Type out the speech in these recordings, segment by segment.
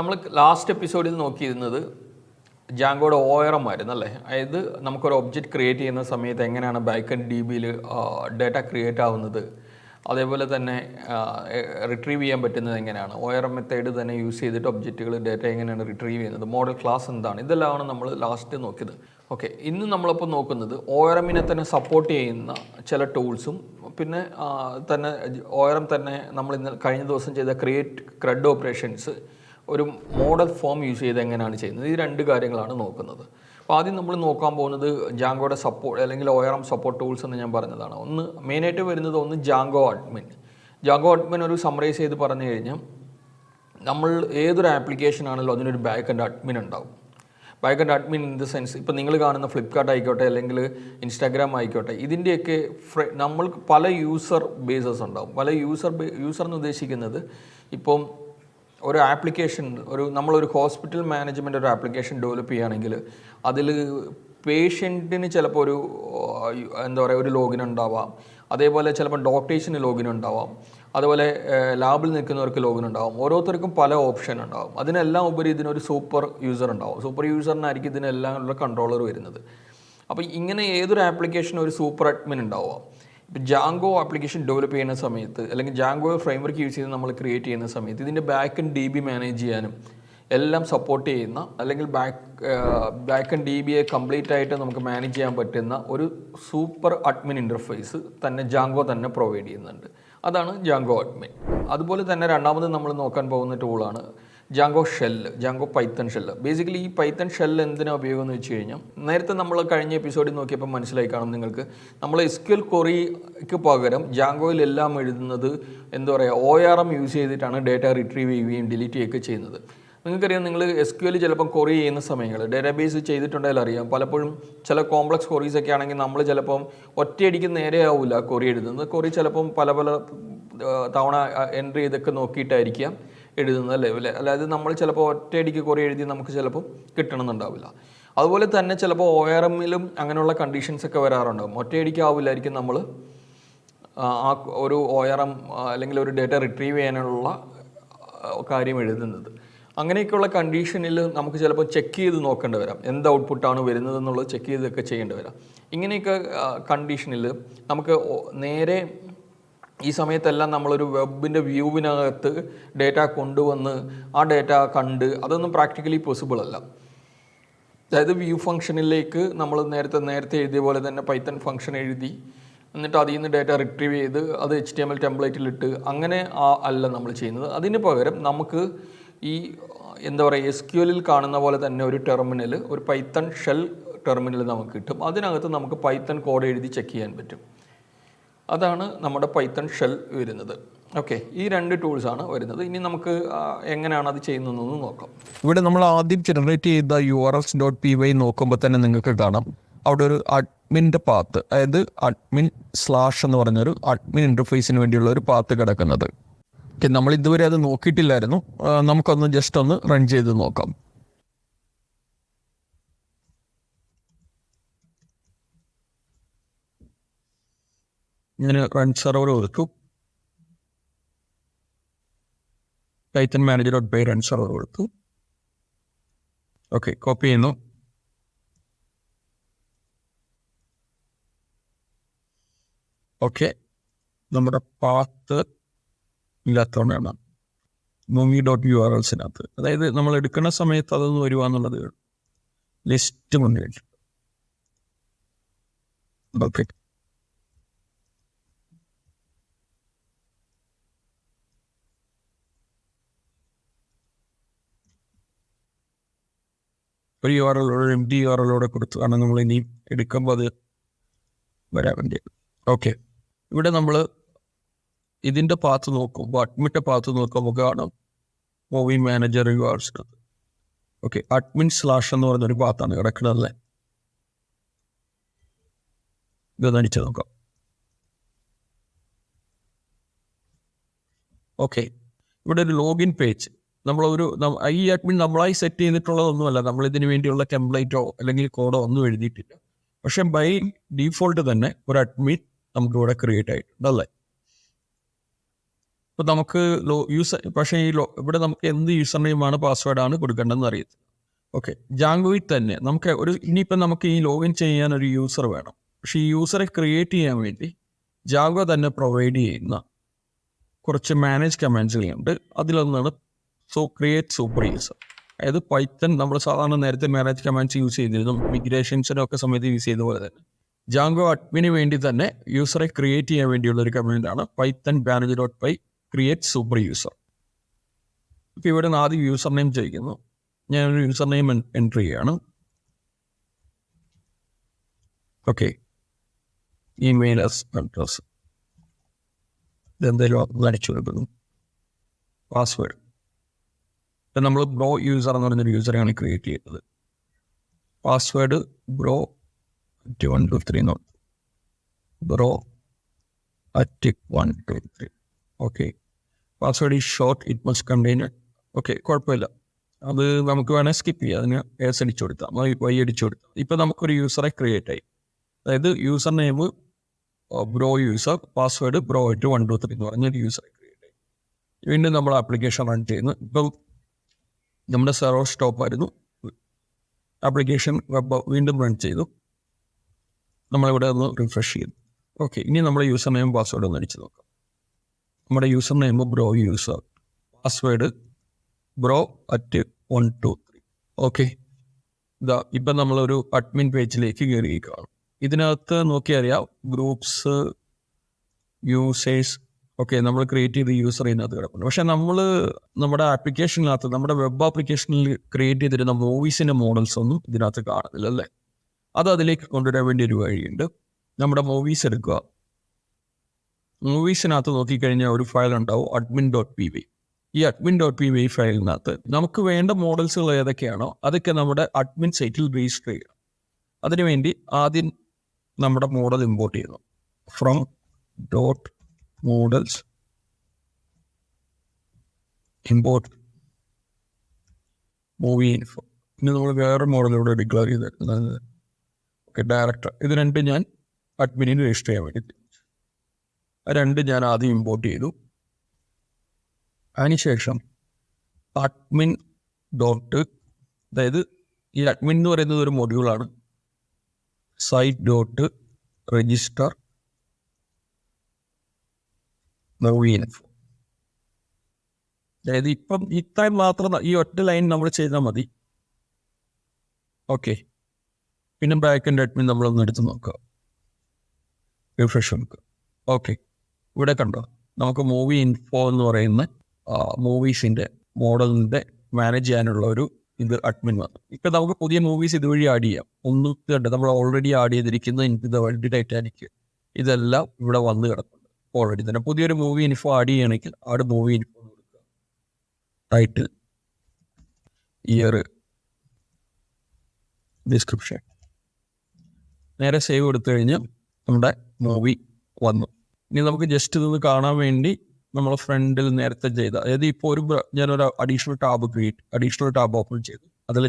നമ്മൾ ലാസ്റ്റ് എപ്പിസോഡിൽ നോക്കിയിരുന്നത് ജാങ്കോയുടെ ORM ആയിരുന്നു അല്ലേ. അതായത് നമുക്കൊരു ഒബ്ജക്റ്റ് ക്രിയേറ്റ് ചെയ്യുന്ന സമയത്ത് എങ്ങനെയാണ് ബാക്ക്-എൻഡ് DBയിൽ ഡേറ്റ ക്രിയേറ്റ് ആവുന്നത്, അതേപോലെ തന്നെ റിട്രീവ് ചെയ്യാൻ പറ്റുന്നത് എങ്ങനെയാണ്, ORM മെത്തേഡ് തന്നെ യൂസ് ചെയ്തിട്ട് ഒബ്ജക്റ്റുകൾ ഡേറ്റ എങ്ങനെയാണ് റിട്രീവ് ചെയ്യുന്നത്, മോഡൽ ക്ലാസ് എന്താണ്, ഇതെല്ലാമാണ് നമ്മൾ ലാസ്റ്റ് നോക്കിയത്. ഓക്കെ, ഇന്ന് നമ്മളിപ്പോൾ നോക്കുന്നത് ORMനെ തന്നെ സപ്പോർട്ട് ചെയ്യുന്ന ചില ടൂൾസും പിന്നെ തന്നെ ORM തന്നെ നമ്മൾ ഇന്ന് കഴിഞ്ഞ ദിവസം ചെയ്ത ക്രെഡ് ഓപ്പറേഷൻസ് ഒരു മോഡൽ ഫോം യൂസ് ചെയ്ത് എങ്ങനെയാണ് ചെയ്യുന്നത്, ഈ രണ്ട് കാര്യങ്ങളാണ് നോക്കുന്നത്. അപ്പോൾ ആദ്യം നമ്മൾ നോക്കാൻ പോകുന്നത് ജാങ്കോയുടെ സപ്പോർട്ട് അല്ലെങ്കിൽ ORM സപ്പോർട്ട് ടൂൾസ് എന്ന് ഞാൻ പറഞ്ഞതാണ്. മെയിനായിട്ട് വരുന്നത് ജാങ്കോ അഡ്മിൻ. ജാങ്കോ അഡ്മിൻ ഒരു സമ്മറൈസ് ചെയ്ത് പറഞ്ഞു കഴിഞ്ഞാൽ നമ്മൾ ഏതൊരു ആപ്ലിക്കേഷൻ ആണെങ്കിലും അതിനൊരു ബാക്ക്-എൻഡ് അഡ്മിൻ ഉണ്ടാവും. Back-end admin in the sense ഇപ്പോൾ നിങ്ങൾ കാണുന്ന ഫ്ലിപ്കാർട്ട് ആയിക്കോട്ടെ അല്ലെങ്കിൽ ഇൻസ്റ്റാഗ്രാം ആയിക്കോട്ടെ, ഇതിൻ്റെയൊക്കെ നമ്മൾക്ക് പല യൂസർ ബേസസ് ഉണ്ടാവും. പല യൂസർ എന്ന് ഉദ്ദേശിക്കുന്നത് ഇപ്പം ഒരു ആപ്ലിക്കേഷൻ നമ്മളൊരു ഹോസ്പിറ്റൽ മാനേജ്മെൻറ്റ് ഒരു ആപ്ലിക്കേഷൻ ഡെവലപ്പ് ചെയ്യുകയാണെങ്കിൽ അതിൽ പേഷ്യൻറ്റിന് ചിലപ്പോൾ ഒരു ലോഗിൻ ഉണ്ടാവാം, അതേപോലെ ചിലപ്പോൾ ഡോക്ടേഴ്സിന് ലോഗിൻ ഉണ്ടാവാം, അതുപോലെ ലാബിൽ നിൽക്കുന്നവർക്ക് ലോഗിൻ ഉണ്ടാവും. ഓരോരുത്തർക്കും പല ഓപ്ഷൻ ഉണ്ടാവും. അതിനെല്ലാം ഉപരി ഇതിനൊരു സൂപ്പർ യൂസർ ഉണ്ടാവും. സൂപ്പർ യൂസറിനായിരിക്കും ഇതിനെല്ലാം ഉള്ള കൺട്രോളർ വരുന്നത്. അപ്പോൾ ഇങ്ങനെ ഏതൊരു ആപ്ലിക്കേഷനും ഒരു സൂപ്പർ അഡ്മിൻ ഉണ്ടാവുക. ഇപ്പോൾ ജാങ്കോ ആപ്ലിക്കേഷൻ ഡെവലപ്പ് ചെയ്യുന്ന സമയത്ത് അല്ലെങ്കിൽ ജാങ്കോ ഫ്രെയിംവർക്ക് യൂസ് ചെയ്ത് നമ്മൾ ക്രിയേറ്റ് ചെയ്യുന്ന സമയത്ത് ഇതിൻ്റെ ബാക്ക്-എൻഡ് DB മാനേജ് ചെയ്യാനും എല്ലാം സപ്പോർട്ട് ചെയ്യുന്ന അല്ലെങ്കിൽ ബാക്ക്-എൻഡ് DBയെ കംപ്ലീറ്റ് ആയിട്ട് നമുക്ക് മാനേജ് ചെയ്യാൻ പറ്റുന്ന ഒരു സൂപ്പർ അഡ്മിൻ ഇൻ്റർഫേസ് തന്നെ ജാങ്കോ തന്നെ പ്രൊവൈഡ് ചെയ്യുന്നുണ്ട്. അതാണ് ജാങ്കോ അഡ്മിൻ. അതുപോലെ തന്നെ രണ്ടാമത് നമ്മൾ നോക്കാൻ പോകുന്ന ടൂളാണ് ജാങ്കോ പൈത്തൺ ഷെല്ല്. ബേസിക്കലി ഈ പൈത്തൺ ഷെല്ല് എന്തിനാണ് ഉപയോഗം എന്ന് വെച്ച് കഴിഞ്ഞാൽ, നേരത്തെ നമ്മൾ കഴിഞ്ഞ എപ്പിസോഡിൽ നോക്കിയപ്പോൾ മനസ്സിലായി കാണും നിങ്ങൾക്ക്, നമ്മൾ SQL ക്വറിക്ക് പകരം ജാങ്കോയിലെല്ലാം എഴുതുന്നത് ORM യൂസ് ചെയ്തിട്ടാണ് ഡേറ്റ റിട്രീവ് ചെയ്യുകയും ഡിലീറ്റ് ചെയ്യുകയൊക്കെ ചെയ്യുന്നത്. നിങ്ങൾക്കറിയാം, നിങ്ങൾ SQL ചിലപ്പം ക്വറി ചെയ്യുന്ന സമയങ്ങൾ ഡേറ്റാബേസ് ചെയ്തിട്ടുണ്ടെങ്കിൽ അറിയാം, പലപ്പോഴും ചില കോംപ്ലക്സ് ക്വറീസ് ഒക്കെ ആണെങ്കിൽ നമ്മൾ ചിലപ്പം ഒറ്റയടിക്ക് നേരെ ആവില്ല ക്വറി എഴുതുന്നത്. ക്വറി ചിലപ്പം പല തവണ എൻട്രി ചെയ്തൊക്കെ നോക്കിയിട്ടായിരിക്കാം എഴുതുന്നത് അല്ലേ. അതായത് നമ്മൾ ചിലപ്പോൾ ഒറ്റയടിക്ക് ക്വറി എഴുതി നമുക്ക് ചിലപ്പോൾ കിട്ടണമെന്നുണ്ടാവില്ല. അതുപോലെ തന്നെ ചിലപ്പോൾ ORMലും അങ്ങനെയുള്ള കണ്ടീഷൻസ് ഒക്കെ വരാറുണ്ടാകും. ഒറ്റയടിക്ക് ആവില്ലായിരിക്കും നമ്മൾ ഒരു ORM അല്ലെങ്കിൽ ഒരു ഡേറ്റ റിട്രീവ് ചെയ്യാനുള്ള കാര്യം എഴുതുന്നത്. അങ്ങനെയൊക്കെയുള്ള കണ്ടീഷനിൽ നമുക്ക് ചിലപ്പോൾ ചെക്ക് ചെയ്ത് നോക്കേണ്ടി വരാം, എന്ത് ഔട്ട്പുട്ടാണ് വരുന്നത് എന്നുള്ളത് ചെക്ക് ചെയ്തൊക്കെ ചെയ്യേണ്ടി വരാം. ഇങ്ങനെയൊക്കെ കണ്ടീഷനിൽ നമുക്ക് നേരെ ഈ സമയത്തെല്ലാം നമ്മളൊരു വെബിൻ്റെ വ്യൂവിനകത്ത് ഡേറ്റ കൊണ്ടുവന്ന് ആ ഡേറ്റ കണ്ട് അതൊന്നും പ്രാക്ടിക്കലി പോസിബിൾ അല്ല. അതായത് വ്യൂ ഫംഗ്ഷനിലേക്ക് നമ്മൾ നേരത്തെ എഴുതിയ പോലെ തന്നെ പൈത്തൺ ഫംഗ്ഷൻ എഴുതി എന്നിട്ട് അതിൽ നിന്ന് ഡേറ്റ റിട്രീവ് ചെയ്ത് അത് HTML ടെംപ്ലേറ്റിലിട്ട് അങ്ങനെ അല്ല നമ്മൾ ചെയ്യുന്നത്. അതിന് പകരം നമുക്ക് ഈ SQLൽ കാണുന്ന പോലെ തന്നെ ഒരു ടെർമിനൽ, ഒരു പൈത്തൺ ഷെൽ ടെർമിനൽ നമുക്ക് കിട്ടും. അതിനകത്ത് നമുക്ക് പൈത്തൺ കോഡ് എഴുതി ചെക്ക് ചെയ്യാൻ പറ്റും. അതാണ് നമ്മുടെ പൈത്തൺ ഷെൽ വരുന്നത്. ഓക്കെ, ഈ രണ്ട് ടൂൾസാണ് വരുന്നത്. ഇനി നമുക്ക് എങ്ങനെയാണ് അത് ചെയ്യുന്നതെന്ന് നോക്കാം. ഇവിടെ നമ്മൾ ആദ്യം ജനറേറ്റ് ചെയ്ത urls.py നോക്കുമ്പോൾ തന്നെ നിങ്ങൾക്ക് കാണാം അവിടെ ഒരു അഡ്മിൻ്റെ പാത്ത്, അതായത് അഡ്മിൻ / എന്ന് പറഞ്ഞൊരു അഡ്മിൻ ഇൻ്റർഫേസിന് വേണ്ടിയുള്ള ഒരു പാത്ത് കിടക്കുന്നത്. നമ്മൾ ഇതുവരെ അത് നോക്കിയിട്ടില്ലായിരുന്നു. നമുക്കൊന്ന് ജസ്റ്റ് ഒന്ന് റൺ ചെയ്ത് നോക്കാം. ഞാൻ റൺ സെർവർ കൊടുത്തു, പൈത്തൺ മാനേജർ.py റൺ സെർവർ കൊടുത്തു. ഓക്കെ, കോപ്പി ചെയ്യുന്നു. ഓക്കെ, നമ്മുടെ പാത്ത് ഇല്ലാത്തതുകൊണ്ടാണ് movie.urls-നകത്ത്, അതായത് നമ്മൾ എടുക്കുന്ന സമയത്ത് അതൊന്ന് വരുക എന്നുള്ളത് ലിസ്റ്റ് മുന്നിൽ. ഓക്കെ, ഒരു empty URL കൊടുത്താണ് നമ്മൾ ഇനി എടുക്കുമ്പോൾ അത് വരാൻ വേണ്ടി. ഓക്കെ, ഇവിടെ നമ്മൾ ഇതിൻ്റെ പാത്ത് നോക്കുമ്പോൾ അഡ്മിൻ്റെ പാത്ത് നോക്കുമ്പോൾ കാണാം മൂവി മാനേജർ URLs-നകത്ത്. ഓക്കെ, അഡ്മിൻ / എന്ന് പറഞ്ഞൊരു പാത്താണ് കിടക്കുന്നത്. ഇതൊന്ന് അടിച്ച് നോക്കാം. ഓക്കെ, ഇവിടെ ഒരു ലോഗിൻ പേജ്, ഈ അഡ്മിൻ നമ്മളായി സെറ്റ് ചെയ്തിട്ടുള്ളതൊന്നുമല്ല, നമ്മളിതിന് വേണ്ടിയുള്ള ടെംപ്ലേറ്റോ അല്ലെങ്കിൽ കോഡോ ഒന്നും എഴുതിയിട്ടില്ല. പക്ഷെ ബൈ ഡീഫോൾട്ട് തന്നെ ഒരു അഡ്മിൻ നമുക്കിവിടെ ക്രിയേറ്റ് ആയിട്ടുണ്ട് അല്ലേ. ഇപ്പോൾ നമുക്ക് പക്ഷേ ഇവിടെ നമുക്ക് എന്ത് യൂസർ നെയിമാണ് പാസ്വേഡാണ് കൊടുക്കേണ്ടതെന്ന് അറിയത്തില്ല. ഓക്കെ, ജാങ്കോയിൽ തന്നെ ഇനിയിപ്പോൾ നമുക്ക് ഈ ലോഗിൻ ചെയ്യാൻ ഒരു യൂസർ വേണം. പക്ഷേ ഈ യൂസറെ ക്രിയേറ്റ് ചെയ്യാൻ വേണ്ടി ജാങ്കോ തന്നെ പ്രൊവൈഡ് ചെയ്യുന്ന കുറച്ച് മാനേജ് കമാൻഡ്സുകളുണ്ട്. അതിലൊന്നാണ് ക്രിയേറ്റ് സൂപ്പർ യൂസർ. അതായത് പൈത്തൺ നമ്മൾ സാധാരണ നേരത്തെ മാനേജ് കമാൻഡ്സ് യൂസ് ചെയ്തിരുന്നു, മിഗ്രേഷൻസിനൊക്കെ സമയത്ത് യൂസ് ചെയ്ത പോലെ തന്നെ ജാങ്കോ അഡ്മിന് വേണ്ടി തന്നെ യൂസറെ ക്രിയേറ്റ് ചെയ്യാൻ വേണ്ടിയുള്ള ഒരു കമാൻഡാണ് Python manage.py create super user. ഇപ്പോൾ ഇവിടെ നിന്ന് ആദ്യം യൂസർ നെയിം ചോദിക്കുന്നു. ഞാനൊരു യൂസർ നെയിം എൻറ്റർ ചെയ്യുകയാണ്. ഓക്കെ, ഇമെയിൽ അഡ്രസ് ഇതെന്തെങ്കിലും അടിച്ചു കൊടുക്കുന്നു. പാസ്വേഡ് ഇപ്പം നമ്മൾ ബ്രോ യൂസർ എന്ന് പറയുന്നൊരു യൂസറാണ് ക്രിയേറ്റ് ചെയ്തത്. Password bro @123 bro @123. Okay, password is short, it must contain. Okay, കുഴപ്പമില്ല, അത് നമുക്ക് വേണേൽ സ്കിപ്പ് ചെയ്യാം. അതിന് എസ് അടിച്ചു കൊടുത്താൽ വൈ അടിച്ചു കൊടുത്താൽ. ഇപ്പം നമുക്കൊരു യൂസറെ ക്രിയേറ്റ് ആയി. അതായത് user name bro user, password bro @123 എന്ന് പറഞ്ഞൊരു യൂസറെ ക്രിയേറ്റ് ആയി. വീണ്ടും നമ്മൾ ആപ്ലിക്കേഷൻ റൺ ചെയ്യുന്നു. ഇപ്പം നമ്മുടെ സെർവർ സ്റ്റോപ്പ് ആയിരുന്നു. ആപ്ലിക്കേഷൻ വെബ് വീണ്ടും റൺ ചെയ്തു. നമ്മളിവിടെ ഒന്ന് റിഫ്രഷ് ചെയ്തു. ഓക്കെ, ഇനി നമ്മുടെ യൂസർ നെയിം പാസ്വേഡ് ഒന്ന് അടിച്ച് നോക്കാം. നമ്മുടെ user name bro user, password bro @123. Okay, ഇപ്പം നമ്മളൊരു അഡ്മിൻ പേജിലേക്ക് കയറിയിരിക്കുകയാണ്. ഇതിനകത്ത് നോക്കിയറിയാം ഗ്രൂപ്പ്സ്, യൂസേഴ്സ്. ഓക്കെ, നമ്മൾ ക്രിയേറ്റ് ചെയ്ത യൂസർ ഇതിനകത്ത് കിടപ്പുണ്ട്. പക്ഷേ നമ്മുടെ ആപ്ലിക്കേഷനിനകത്ത്, നമ്മുടെ വെബ് ആപ്ലിക്കേഷനിൽ ക്രിയേറ്റ് ചെയ്തിരുന്ന മൂവീസിൻ്റെ മോഡൽസ് ഒന്നും ഇതിനകത്ത് കാണുന്നില്ല അല്ലേ. അത് അതിലേക്ക് കൊണ്ടുവരാൻ വേണ്ടി ഒരു വഴിയുണ്ട്. നമ്മുടെ മൂവീസ് എടുക്കുക. മൂവീസിനകത്ത് നോക്കിക്കഴിഞ്ഞാൽ ഒരു ഫയൽ ഉണ്ടാവും admin.py. ഈ admin.py ഫയലിനകത്ത് നമുക്ക് വേണ്ട മോഡൽസുകൾ ഏതൊക്കെയാണോ അതൊക്കെ നമ്മുടെ അഡ്മിൻ സൈറ്റിൽ രജിസ്റ്റർ ചെയ്യണം. അതിനുവേണ്ടി ആദ്യം നമ്മുടെ മോഡൽ ഇമ്പോർട്ട് ചെയ്യുന്നു. From .models import movie info. ഇനി നമ്മൾ വേറെ മോഡലിലൂടെ ഡിക്ലെയർ ചെയ്തിരുന്നത് ഓക്കെ ഡയറക്ടർ. ഇത് രണ്ടും ഞാൻ അഡ്മിനിൽ രജിസ്റ്റർ ചെയ്യാൻ വേണ്ടി രണ്ടും ഞാൻ ആദ്യം ഇമ്പോർട്ട് ചെയ്തു. അതിനുശേഷം അഡ്മിൻ അതായത് ഈ അഡ്മിൻ എന്ന് പറയുന്നത് ഒരു മൊഡ്യൂളാണ്. site.register movie info. അതായത് ഇപ്പം ഇത്രയും മാത്രം ഈ ഒറ്റ ലൈൻ നമ്മൾ ചെയ്താൽ മതി. ഓക്കെ, പിന്നെ ബാക്ക്-എൻഡ് അഡ്മിൻ നമ്മളൊന്ന് എടുത്ത് നോക്കുക, റിഫ്രഷ് കൊടുക്കുക. ഓക്കെ, ഇവിടെ കണ്ടോ നമുക്ക് മൂവി ഇൻഫോ എന്ന് പറയുന്ന മൂവീസിൻ്റെ മോഡലിൻ്റെ മാനേജ് ചെയ്യാനുള്ള ഒരു ഇത് അഡ്മിൻ വന്നു. ഇപ്പം നമുക്ക് പുതിയ മൂവീസ് ഇതുവഴി ആഡ് ചെയ്യാം. ഒന്നും കണ്ട് നമ്മൾ ഓൾറെഡി ആഡ് ചെയ്തിരിക്കുന്ന ദ വേൾഡ് ടൈറ്റാനിക് ഇതെല്ലാം ഇവിടെ വന്ന് കിടക്കുന്നുണ്ട് ഓൾറെഡി തന്നെ. പുതിയൊരു മൂവി ഇൻഫോ ആഡ് ചെയ്യുകയാണെങ്കിൽ ആഡ് മൂവി ഇൻഫോ എന്ന് കൊടുക്കുക. Title, year, description. നേരെ സേവ് കൊടുത്തു കഴിഞ്ഞാൽ നമ്മുടെ മൂവി വന്നു. ഇനി നമുക്ക് ജസ്റ്റ് ഇതൊന്ന് കാണാൻ വേണ്ടി നമ്മൾ ഫ്രണ്ടിൽ നേരത്തെ ചെയ്ത, അതായത് ഇപ്പോൾ ഞാനൊരു അഡീഷണൽ ടാബ് ഓപ്പൺ ചെയ്തു. അതിൽ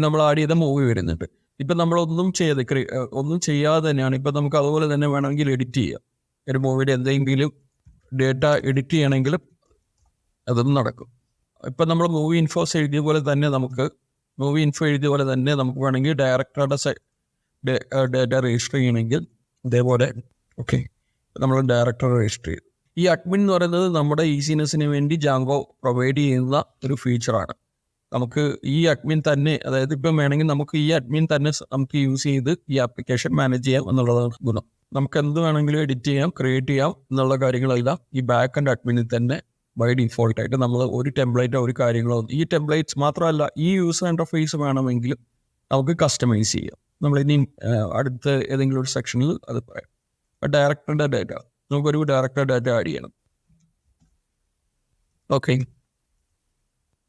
നമ്മൾ ആഡ് ചെയ്ത മൂവി വരുന്നുണ്ട്. ഇപ്പം നമ്മളൊന്നും ഒന്നും ചെയ്യാതെ തന്നെയാണ്. ഇപ്പം നമുക്ക് അതുപോലെ തന്നെ വേണമെങ്കിൽ എഡിറ്റ് ചെയ്യാം. ഒരു മൂവിയുടെ എന്തെങ്കിലും ഡേറ്റ എഡിറ്റ് ചെയ്യണമെങ്കിലും അതൊന്നും നടക്കും. ഇപ്പം നമ്മൾ മൂവി ഇൻഫോ എഴുതിയ പോലെ തന്നെ നമുക്ക് വേണമെങ്കിൽ ഡയറക്ടറുടെ ഡേറ്റ രജിസ്റ്റർ ചെയ്യണമെങ്കിൽ ഇതേപോലെ. ഓക്കെ, നമ്മൾ ഡയറക്ടർ രജിസ്റ്റർ ചെയ്തു. ഈ അഡ്മിൻ എന്ന് പറയുന്നത് നമ്മുടെ ഈസിനെസ്സിന് വേണ്ടി ജാങ്കോ പ്രൊവൈഡ് ചെയ്യുന്ന ഒരു ഫീച്ചറാണ്. നമുക്ക് ഈ അഡ്മിൻ തന്നെ, അതായത് ഇപ്പം വേണമെങ്കിൽ നമുക്ക് ഈ അഡ്മിൻ തന്നെ നമുക്ക് യൂസ് ചെയ്ത് ഈ ആപ്ലിക്കേഷൻ മാനേജ് ചെയ്യാം എന്നുള്ളതാണ് ഗുണം. നമുക്ക് എന്ത് വേണമെങ്കിലും എഡിറ്റ് ചെയ്യാം, ക്രിയേറ്റ് ചെയ്യാം എന്നുള്ള കാര്യങ്ങളെല്ലാം ഈ ബാക്ക്-എൻഡ് അഡ്മിനിൽ തന്നെ ബൈ ഡിഫോൾട്ടായിട്ട് നമ്മൾ ഒരു ടെംപ്ലേറ്റോ ഒരു കാര്യങ്ങളോ, ഈ ടെംപ്ലേറ്റ്സ് മാത്രമല്ല ഈ യൂസർ ഇൻ്റർഫേസ് വേണമെങ്കിലും നമുക്ക് കസ്റ്റമൈസ് ചെയ്യാം. നമ്മളിനി അടുത്ത ഏതെങ്കിലും ഒരു സെക്ഷനിൽ അത് പറയാം. ഡയറക്ടറുടെ ഡാറ്റ, നമുക്കൊരു ഡയറക്ടറുടെ ഡാറ്റ ആഡ് ചെയ്യണം. ഓക്കെ,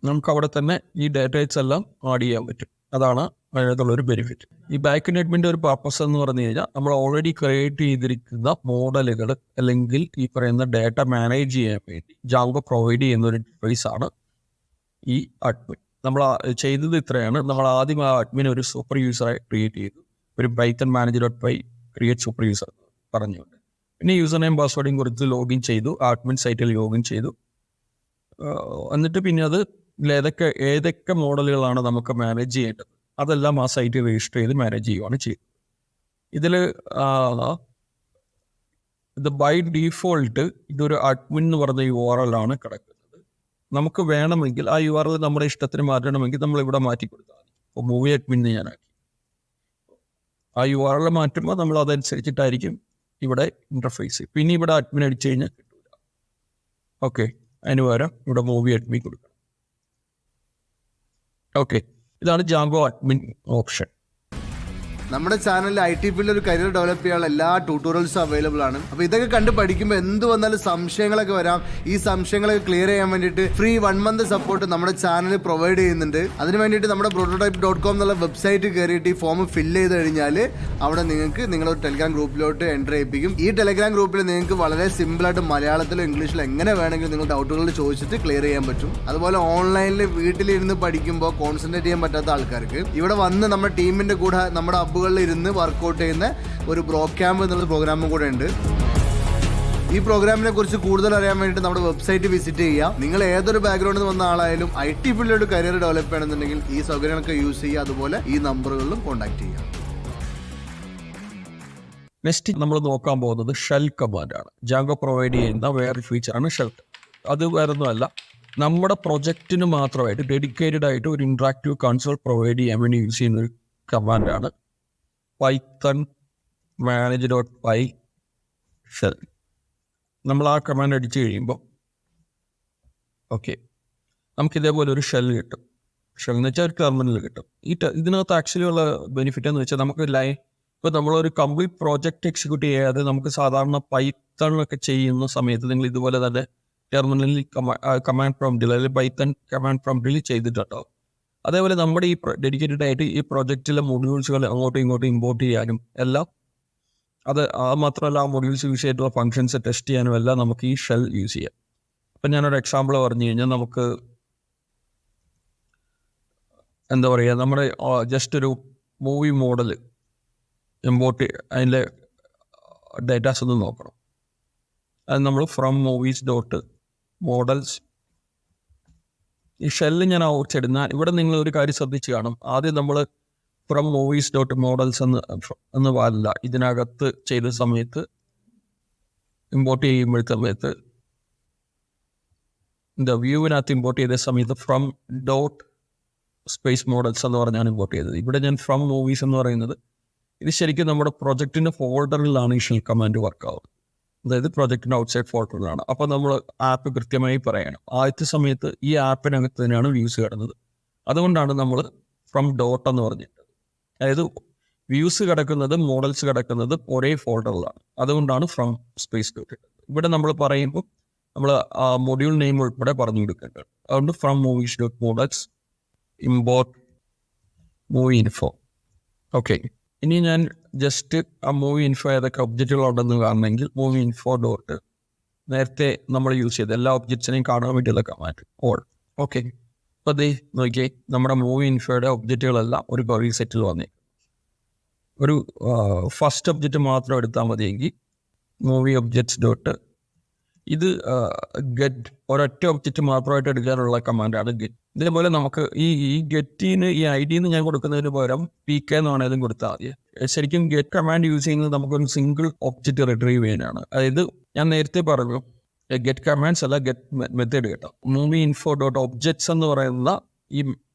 നമുക്ക് അവിടെ തന്നെ ഈ ഡാറ്റസ് എല്ലാം ആഡ് ചെയ്യാൻ പറ്റും. അതാണ് അതിനകത്തുള്ളൊരു ബെനിഫിറ്റ്. ഈ ബാക്ക്-എൻഡ് അഡ്മിൻ്റെ ഒരു പർപ്പസ് എന്ന് പറഞ്ഞു കഴിഞ്ഞാൽ നമ്മൾ ഓൾറെഡി ക്രിയേറ്റ് ചെയ്തിരിക്കുന്ന മോഡലുകൾ അല്ലെങ്കിൽ ഈ പറയുന്ന ഡാറ്റ മാനേജ് ചെയ്യാൻ വേണ്ടി ജാങ്കോ പ്രൊവൈഡ് ചെയ്യുന്ന ഒരു ഇൻ്റർഫേസ് ആണ് ഈ അഡ്മിൻ. നമ്മൾ ചെയ്തത് ഇത്രയാണ്. നമ്മൾ ആദ്യം ആ അഡ്മിൻ ഒരു സൂപ്പർ യൂസറായി ക്രിയേറ്റ് ചെയ്തു. ഒരു Python manage.py create super user പറഞ്ഞുകൊണ്ട് പിന്നെ യൂസർ നെയിം പാസ്വേഡും കൊടുത്ത് ലോഗിൻ ചെയ്തു, അഡ്മിൻ സൈറ്റിൽ ലോഗിൻ ചെയ്തു. എന്നിട്ട് പിന്നെ അത് ഏതൊക്കെ മോഡലുകളാണ് നമുക്ക് മാനേജ് ചെയ്യേണ്ടത് അതെല്ലാം ആ സൈറ്റിൽ രജിസ്റ്റർ ചെയ്ത് മാനേജ് ചെയ്യുകയാണ് ചെയ്യുന്നത്. ഇതിൽ ഇത് ബൈ ഡീഫോൾട്ട് ഇതൊരു അഡ്മിൻ എന്ന് പറഞ്ഞ URL ആണ് കിടക്കുന്നത്. നമുക്ക് വേണമെങ്കിൽ ആ URL നമ്മുടെ ഇഷ്ടത്തിന് മാറ്റണമെങ്കിൽ നമ്മൾ ഇവിടെ മാറ്റി കൊടുത്താൽ മതി. ഇപ്പോൾ മൂവി അഡ്മിൻ ഞാനാക്കി, ആ URL മാറ്റുമ്പോൾ നമ്മൾ അതനുസരിച്ചിട്ടായിരിക്കും ഇവിടെ ഇൻ്റർഫേസ്. പിന്നെ ഇവിടെ അഡ്മിൻ അടിച്ചു കഴിഞ്ഞാൽ കിട്ടില്ല. ഓക്കെ, അതിന് പകരം ഇവിടെ മൂവി അഡ്മിൻ കൊടുക്കണം. ഓക്കെ, ഇതാണ് ജാങ്കോ അഡ്മിൻ ഓപ്ഷൻ. നമ്മുടെ ചാനലിൽ IT ഫീൽഡിൽ ഒരു കരിയർ ഡെവലപ്പ് ചെയ്യാനുള്ള എല്ലാ ട്യൂട്ടോറിയൽസും അവൈലബിൾ ആണ്. അപ്പോൾ ഇതൊക്കെ കണ്ട് പഠിക്കുമ്പോൾ എന്ത് വന്നാലും സംശയങ്ങളൊക്കെ വരാം. ഈ സംശയങ്ങളൊക്കെ ക്ലിയർ ചെയ്യാൻ വേണ്ടിയിട്ട് ഫ്രീ 1 month സപ്പോർട്ട് നമ്മുടെ ചാനൽ പ്രൊവൈഡ് ചെയ്യുന്നുണ്ട്. അതിന് വേണ്ടിയിട്ട് നമ്മുടെ prototype.com എന്നുള്ള വെബ്സൈറ്റ് കയറിയിട്ട് ഈ ഫോം ഫില്ല് ചെയ്ത് കഴിഞ്ഞാൽ അവിടെ നിങ്ങൾക്ക് നിങ്ങളൊരു ടെലിഗ്രാം ഗ്രൂപ്പിലോട്ട് എൻ്റർ ചെയ്യിപ്പിക്കും. ഈ ടെലിഗ്രാം ഗ്രൂപ്പിൽ നിങ്ങൾക്ക് വളരെ സിമ്പിളായിട്ട് മലയാളത്തിലോ ഇംഗ്ലീഷിലോ എങ്ങനെ വേണമെങ്കിലും നിങ്ങൾ ഡൗട്ടുകൾ ചോദിച്ചിട്ട് ക്ലിയർ ചെയ്യാൻ പറ്റും. അതുപോലെ ഓൺലൈനിൽ വീട്ടിലിരുന്ന് പഠിക്കുമ്പോൾ കോൺസെൻട്രേറ്റ് ചെയ്യാൻ പറ്റാത്ത ആൾക്കാർക്ക് ഇവിടെ വന്ന് നമ്മുടെ ടീമിൻ്റെ കൂടെ നമ്മുടെ ഹബ്ബുകളിൽ ഇരുന്ന് വർക്കൗട്ട് ചെയ്യുന്ന ഒരു ബ്രോ ക്യാമ്പ് എന്നുള്ള പ്രോഗ്രാമും കൂടെ ഉണ്ട്. ഈ പ്രോഗ്രാമിനെ കുറിച്ച് കൂടുതൽ അറിയാൻ വേണ്ടിയിട്ട് നമ്മുടെ വെബ്സൈറ്റ് വിസിറ്റ് ചെയ്യുക. നിങ്ങൾ ഏതൊരു ബാക്ക്ഗ്രൗണ്ടിൽ നിന്ന് വന്ന ആളായാലും IT ഫീൽഡിലോട്ട് കരിയർ ഡെവലപ്പ് ചെയ്യണമെന്നുണ്ടെങ്കിൽ ഈ സൗകര്യങ്ങളൊക്കെ യൂസ് ചെയ്യുക. അതുപോലെ ഈ നമ്പറുകളിലും കോൺടാക്ട് ചെയ്യുക. നെക്സ്റ്റ് നമ്മൾ നോക്കാൻ പോകുന്നത് ഷെൽ കമാൻഡാണ്. ജാങ്കോ പ്രൊവൈഡ് ചെയ്യുന്ന വേറൊരു ഫീച്ചറാണ് ഷെൽ. അത് വേറൊന്നുമല്ല, നമ്മുടെ പ്രൊജക്റ്റിന് മാത്രമായിട്ട് ഡെഡിക്കേറ്റഡ് ആയിട്ട് ഒരു ഇൻട്രാക്റ്റീവ് കൺസോൾ പ്രൊവൈഡ് ചെയ്യാൻ വേണ്ടി യൂസ് ചെയ്യുന്ന ഒരു കമാൻഡാണ് പൈത്തൺ manage.py ഷെൽ. നമ്മൾ ആ കമാൻഡ് അടിച്ചു കഴിയുമ്പോൾ നമുക്ക് ഇതേപോലെ ഒരു ഷെൽ കിട്ടും. ഷെൽ എന്ന് വെച്ചാൽ ഒരു ടെർമിനൽ കിട്ടും. ഇതിനകത്ത് ആക്ച്വലി ഉള്ള ബെനിഫിറ്റ് എന്ന് വെച്ചാൽ നമുക്ക് ഇപ്പോൾ നമ്മളൊരു കംപ്ലീറ്റ് പ്രോജക്റ്റ് എക്സിക്യൂട്ട് ചെയ്യാതെ നമുക്ക് സാധാരണ പൈത്തണിലൊക്കെ ചെയ്യുന്ന സമയത്ത് നിങ്ങൾ ഇതുപോലെ തന്നെ ടെർമിനലിൽ കമാൻഡ് പ്രോംപ്റ്റിൽ അല്ലെങ്കിൽ പൈത്തൺ കമാൻഡ് പ്രോംപ്റ്റിൽ ചെയ്തിട്ടുണ്ടാവും. അതേപോലെ നമ്മുടെ ഈ ഡെഡിക്കേറ്റഡ് ആയിട്ട് ഈ പ്രോജക്റ്റിലെ മൊഡ്യൂൾസുകൾ അങ്ങോട്ടും ഇങ്ങോട്ടും ഇമ്പോർട്ട് ചെയ്യാനും എല്ലാം, അത് മാത്രമല്ല ആ മൊഡ്യൂൾസ് യൂസ് ചെയ്തിട്ടുള്ള ഫങ്ഷൻസ് ടെസ്റ്റ് ചെയ്യാനും എല്ലാം നമുക്ക് ഈ ഷെൽ യൂസ് ചെയ്യാം. അപ്പം ഞാനൊരു എക്സാമ്പിൾ പറഞ്ഞു കഴിഞ്ഞാൽ നമുക്ക് എന്താ പറയുക, നമ്മുടെ ജസ്റ്റ് ഒരു മൂവി മോഡൽ ഇമ്പോർട്ട് അതിൻ്റെ ഡേറ്റാസ് ഒന്ന് നോക്കണം. അത് നമ്മൾ ഫ്രം movies.models ഈ ഷെല്ല് ഞാൻ ഓടിച്ചിടുന്നാൽ ഇവിടെ നിങ്ങൾ ഒരു കാര്യം ശ്രദ്ധിച്ച് കാണും. ആദ്യം നമ്മൾ ഫ്രം movies.models എന്ന് പാടില്ല. ഇതിനകത്ത് ചെയ്ത സമയത്ത് ഇമ്പോർട്ട് ചെയ്യുമ്പോഴത്തെ സമയത്ത് വ്യൂവിനകത്ത് ഇമ്പോർട്ട് ചെയ്ത സമയത്ത് ഫ്രം .models എന്ന് പറഞ്ഞാണ് ഇമ്പോർട്ട് ചെയ്തത്. ഇവിടെ ഞാൻ ഫ്രം മൂവീസ് എന്ന് പറയുന്നത് ഇത് ശരിക്കും നമ്മുടെ പ്രൊജക്റ്റിൻ്റെ ഫോൾഡറിലാണ് ഈ ഷെൽ കമാൻഡ് വർക്ക് ആവുന്നത്. അതായത് പ്രൊജക്റ്റിൻ്റെ ഔട്ട്സൈഡ് ഫോൾഡറിലാണ്. അപ്പോൾ നമ്മൾ ആപ്പ് കൃത്യമായി പറയണം. ആദ്യത്തെ സമയത്ത് ഈ ആപ്പിനകത്ത് തന്നെയാണ് വ്യൂസ് കിടന്നത്. അതുകൊണ്ടാണ് നമ്മൾ ഫ്രം ഡോട്ട് എന്ന് പറഞ്ഞിട്ട്, അതായത് വ്യൂസ് കിടക്കുന്നത് മോഡൽസ് കിടക്കുന്നത് ഒരേ ഫോൾഡറിലാണ്. അതുകൊണ്ടാണ് ഫ്രം സ്പേസ് ഡോട്ട്. ഇവിടെ നമ്മൾ പറയുമ്പോൾ നമ്മൾ ആ മൊഡ്യൂൾ നെയിം ഉൾപ്പെടെ പറഞ്ഞു കൊടുക്കേണ്ടത്. അതുകൊണ്ട് from movies.models import movie info. Okay, ഇനി ഞാൻ ജസ്റ്റ് ആ മൂവി ഇൻഫോ ഏതൊക്കെ ഒബ്ജക്റ്റുകളുണ്ടെന്ന് കാണണമെങ്കിൽ മൂവി ഇൻഫോ ഡോട്ട് നേരത്തെ നമ്മൾ യൂസ് ചെയ്ത എല്ലാ ഒബ്ജക്ട്സിനെയും കാണാൻ വേണ്ടിയുള്ള കമാൻഡ് ഓൾ. ഓക്കെ, അപ്പോൾ അതേ നോക്കിയേ, നമ്മുടെ മൂവി ഇൻഫോയുടെ ഒബ്ജക്റ്റുകളെല്ലാം ഒരു ക്വറി സെറ്റിൽ വന്നേ. ഒരു ഫസ്റ്റ് ഒബ്ജക്റ്റ് മാത്രം എടുത്താൽ മതിയെങ്കിൽ മൂവി ഒബ്ജക്ട്സ് ഡോട്ട് ഇത് ഗെറ്റ് ഒരൊറ്റ ഒബ്ജക്റ്റ് മാത്രമായിട്ട് എടുക്കാനുള്ള കമാൻഡാണ് ഗെറ്റ്. ഇതേപോലെ നമുക്ക് ഈ ഗെറ്റിന് ഈ ID ഞാൻ കൊടുക്കുന്നതിന് പകരം PK എന്ന് വേണമെങ്കിലും കൊടുത്താൽ മതി. ശരിക്കും ഗെറ്റ് കമാൻഡ് യൂസ് ചെയ്യുന്നത് നമുക്കൊരു സിംഗിൾ ഒബ്ജക്റ്റ് റിട്രീവ് ചെയ്യാനാണ്. അതായത് ഞാൻ നേരത്തെ പറഞ്ഞു ഗെറ്റ് കമാൻഡ്സ് അല്ല ഗെറ്റ് മെത്തേഡ് കേട്ടോ. മൂവി ഇൻഫോ ഡോട്ട് ഒബ്ജക്ട്സ് എന്ന് പറയുന്ന ഈ